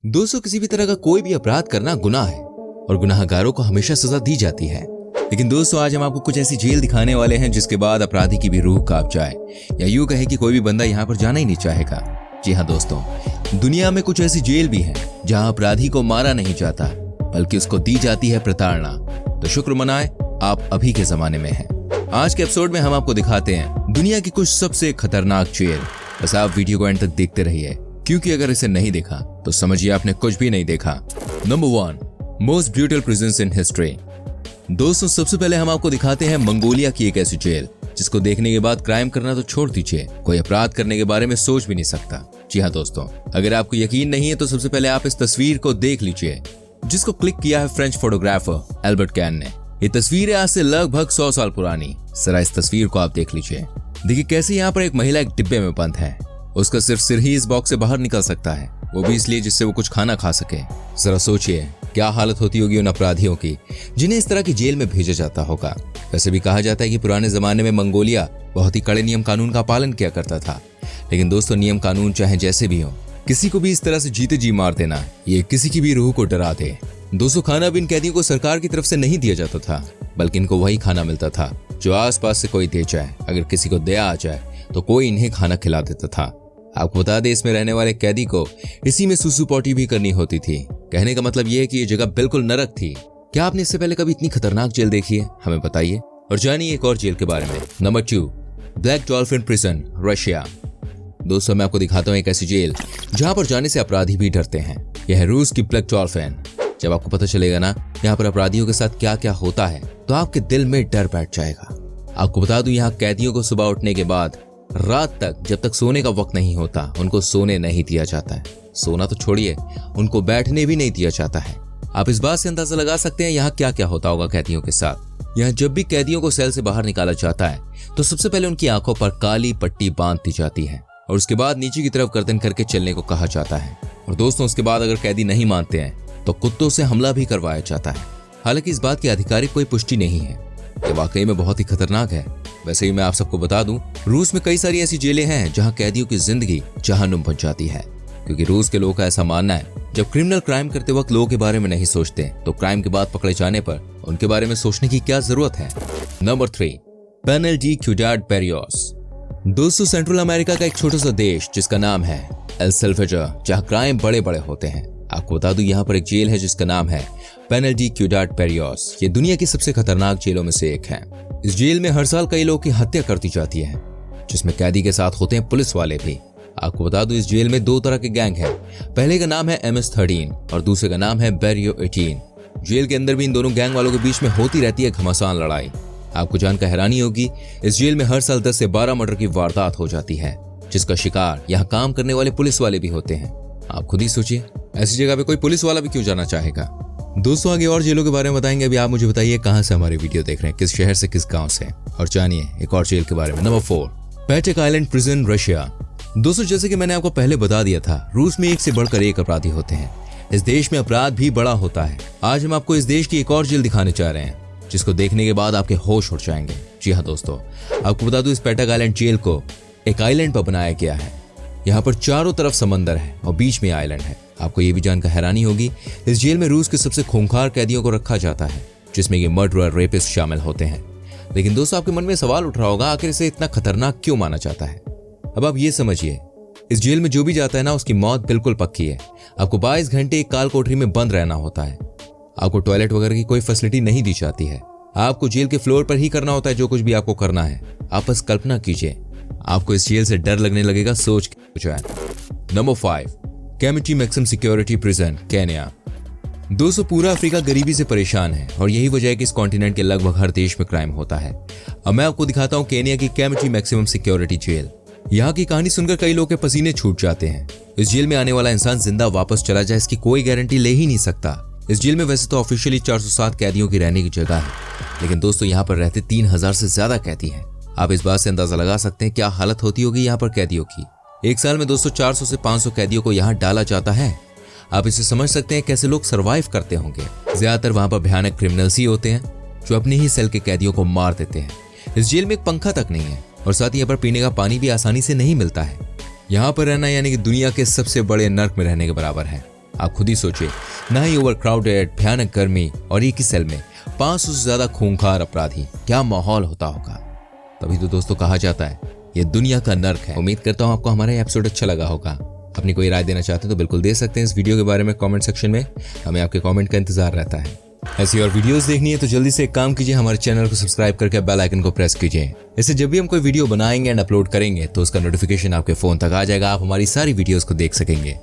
दोस्तों, किसी भी तरह का कोई भी अपराध करना गुनाह है और गुनाहगारों को हमेशा सजा दी जाती है। लेकिन दोस्तों, आज हम आपको कुछ ऐसी जेल दिखाने वाले हैं जिसके बाद अपराधी की भी रूह कांप जाए, या यूं कहे कि कोई भी बंदा यहाँ पर जाना ही नहीं चाहेगा। जी हाँ दोस्तों, दुनिया में कुछ ऐसी जेल भी है जहाँ अपराधी को मारा नहीं जाता बल्कि उसको दी जाती है प्रताड़ना। तो शुक्र मनाए आप अभी के जमाने में हैं। आज के एपिसोड में हम आपको दिखाते हैं दुनिया की कुछ सबसे खतरनाक जेल। बस आप वीडियो को एंड तक देखते रहिए, क्योंकि अगर इसे नहीं देखा तो समझिए आपने कुछ भी नहीं देखा। Number 1, most brutal prisons in history. दोस्तों, सबसे पहले हम आपको दिखाते हैं मंगोलिया की एक ऐसी जेल जिसको देखने के बाद क्राइम करना तो छोड़ दीजिए, कोई अपराध करने के बारे में सोच भी नहीं सकता। जी हाँ दोस्तों, अगर आपको यकीन नहीं है तो सबसे पहले आप इस तस्वीर को देख लीजिए जिसको क्लिक किया है फ्रेंच फोटोग्राफर एल्बर्ट कैन ने। ये तस्वीर है आज से लगभग 100 साल पुरानी। जरा इस तस्वीर को आप देख लीजिए। देखिए कैसे यहाँ पर एक महिला एक डिब्बे में बंद है। उसका सिर्फ सिर ही इस बॉक्स से बाहर निकल सकता है, वो भी इसलिए जिससे वो कुछ खाना खा सके। जरा सोचिए क्या हालत होती होगी उन अपराधियों की जिन्हें इस तरह की जेल में भेजा जाता होगा। वैसे भी कहा जाता है कि पुराने जमाने में मंगोलिया बहुत ही कड़े नियम कानून का पालन किया करता था। लेकिन दोस्तों, नियम कानून चाहे जैसे भी हो, किसी को भी इस तरह से जीते जी मार देना ये किसी की भी रूह को डरा दे। दोस्तों, खाना भी इन कैदियों को सरकार की तरफ से नहीं दिया जाता था, बल्कि इनको वही खाना मिलता था जो आसपास से कोई दे जाए। अगर किसी को दया आ जाए तो कोई इन्हें खाना खिला देता था। आपको बता दें, इसमें रहने वाले कैदी को इसी में सुसु पॉटी भी करनी होती थी। कहने का मतलब यह है कि ये जगह बिल्कुल नरक थी। क्या आपने इससे पहले कभी इतनी खतरनाक जेल देखी है? हमें बताइए और जानिए एक और जेल के बारे में। Number 2, black dolphin prison, Russia. दोस्तों, मैं आपको दिखाता हूँ एक ऐसी जेल जहां पर जाने से अपराधी भी डरते हैं। यह है रूस की ब्लैक डॉल्फिन। जब आपको पता चलेगा ना यहाँ पर अपराधियों के साथ क्या क्या होता है तो आपके दिल में डर बैठ जाएगा। आपको बता दूं, यहाँ कैदियों को सुबह उठने के बाद रात तक जब तक सोने का वक्त नहीं होता उनको सोने नहीं दिया जाता है। सोना तो छोड़िए, उनको बैठने भी नहीं दिया जाता है। आप इस बात से अंदाजा लगा सकते हैं यहाँ क्या क्या होता होगा कैदियों के साथ। यहाँ जब भी कैदियों को सेल से बाहर निकाला जाता है तो सबसे पहले उनकी आंखों पर काली पट्टी बांध दी जाती है और उसके बाद नीचे की तरफ गर्दन करके चलने को कहा जाता है। और दोस्तों, उसके बाद अगर कैदी नहीं मानते हैं तो कुत्तों से हमला भी करवाया जाता है। हालांकि इस बात की आधिकारिक कोई पुष्टि नहीं है। ये वाकई में बहुत ही खतरनाक है। वैसे ही मैं आप सबको बता दूं, रूस में कई सारी ऐसी जेलें हैं जहां कैदियों की जिंदगी जहन्नुम बन जाती है, क्योंकि रूस के लोगों का ऐसा मानना है जब क्रिमिनल क्राइम करते वक्त लोगों के बारे में नहीं सोचते तो क्राइम के बाद पकड़े जाने पर उनके बारे में सोचने की क्या जरूरत है। नंबर 3, पेनल डी क्यूडाड पेरियोस। दोस्तों, सेंट्रल अमेरिका का एक छोटा सा देश जिसका नाम है एल साल्वाडोर, जहाँ क्राइम बड़े बड़े होते हैं। आपको बता दूं, यहाँ पर एक जेल है जिसका नाम है पेनल डी क्यूडाड पेरियोस। ये दुनिया की सबसे खतरनाक जेलों में से एक है। इस जेल में हर साल कई लोगों की हत्या कर दी जाती है, जिसमें कैदी के साथ होते हैं पुलिस वाले भी। आपको बता दूं, इस जेल में 2 तरह के गैंग हैं। पहले का नाम है MS-13 और दूसरे का नाम है बैरियो 18। जेल के अंदर भी इन दोनों गैंग वालों के बीच में होती रहती है घमासान लड़ाई। आपको जानकर हैरानी होगी, इस जेल में हर साल 10 से 12 मर्डर की वारदात हो जाती है, जिसका शिकार यहाँ काम करने वाले पुलिस वाले भी होते हैं। आप खुद ही सोचिए, ऐसी जगह पे कोई पुलिस वाला भी क्यों जाना चाहेगा। दोस्तों, आगे और जेलों के बारे में बताएंगे। अभी आप मुझे बताइए कहां से हमारी वीडियो देख रहे हैं, किस शहर से, किस गांव से, और जानिए एक और जेल के बारे में। Number 4, Patek island prison, Russia. दोस्तों, जैसे कि मैंने आपको पहले बता दिया था, रूस में एक से बढ़कर एक अपराधी होते हैं। इस देश में अपराध भी बड़ा होता है। आज हम आपको इस देश की एक और जेल दिखाने जा रहे हैं जिसको देखने के बाद आपके होश उड़ जाएंगे। जी हाँ दोस्तों, आपको बता दूं, इस पैटेक आइलैंड जेल को एक आइलैंड पर बनाया गया है। यहाँ पर चारों तरफ समंदर है और बीच में आइलैंड है। आपको ये भी जानकर हैरानी होगी, इस जेल में रूस के सबसे खूंखार कैदियों को रखा जाता है, जिसमें ये मर्डरर, रेपिस्ट शामिल होते हैं। लेकिन दोस्तों, आपके मन में सवाल उठ रहा होगा, आखिर इसे इतना खतरनाक क्यों माना जाता है? अब आप ये समझिए, इस जेल में जो भी जाता है ना, उसकी मौत बिल्कुल पक्की है। आपको 22 घंटे एक काल कोठरी में बंद रहना होता है। आपको टॉयलेट वगैरह की कोई फैसिलिटी नहीं दी जाती है। आपको जेल के फ्लोर पर ही करना होता है जो कुछ भी आपको करना है। आप बस कल्पना कीजिए, आपको इस जेल से डर लगने लगेगा सोच के। Number 5, Kamiti maximum security prison, Kenya. दोस्तों, पूरा अफ्रीका गरीबी से परेशान है और यही वजह है कि इस कॉन्टिनेंट के लगभग हर देश में क्राइम होता है। अब मैं आपको दिखाता हूं केन्या की कैमिटी मैक्सिमम सिक्योरिटी जेल। यहाँ की कहानी सुनकर कई लोगों के पसीने छूट जाते हैं। इस जेल में आने वाला इंसान जिंदा वापस चला जाए इसकी कोई गारंटी ले ही नहीं सकता। इस जेल में वैसे तो ऑफिशियली 407 कैदियों की रहने की जगह है, लेकिन दोस्तों यहाँ पर रहते 3000 से ज्यादा कैदी हैं। आप इस बात से अंदाजा लगा सकते हैं क्या हालत होती होगी यहाँ पर कैदियों की। एक साल में दोस्तों 400 से 500 कैदियों को यहाँ डाला जाता है। आप इसे समझ सकते हैं कैसे लोग सरवाइव करते होंगे। ज्यादातर वहां पर भयानक क्रिमिनल्स ही होते हैं जो अपने ही सेल के कैदियों को मार देते हैं। इस जेल में एक पंखा तक नहीं है और साथ ही यहाँ पर पीने का पानी भी आसानी से नहीं मिलता है। यहाँ पर रहना यानी कि दुनिया के सबसे बड़े नर्क में रहने के बराबर है। आप खुद ही सोचिए, ना ही ओवरक्राउडेड, भयानक गर्मी और एक ही सेल में 500 से ज्यादा खूंखार अपराधी, क्या माहौल होता होगा। तभी तो दोस्तों कहा जाता है ये दुनिया का नर्क है। उम्मीद करता हूँ आपको हमारा एपिसोड अच्छा लगा होगा। अपनी कोई राय देना चाहते हैं तो बिल्कुल दे सकते हैं इस वीडियो के बारे में कमेंट सेक्शन में। हमें आपके कमेंट का इंतजार रहता है। ऐसी और वीडियोस देखनी है तो जल्दी से एक काम कीजिए, हमारे चैनल को सब्सक्राइब करके बेल आइकन को प्रेस कीजिए। इससे जब भी हम कोई वीडियो बनाएंगे एंड अपलोड करेंगे तो उसका नोटिफिकेशन आपके फोन तक आ जाएगा। आप हमारी सारी वीडियोस को देख सकेंगे।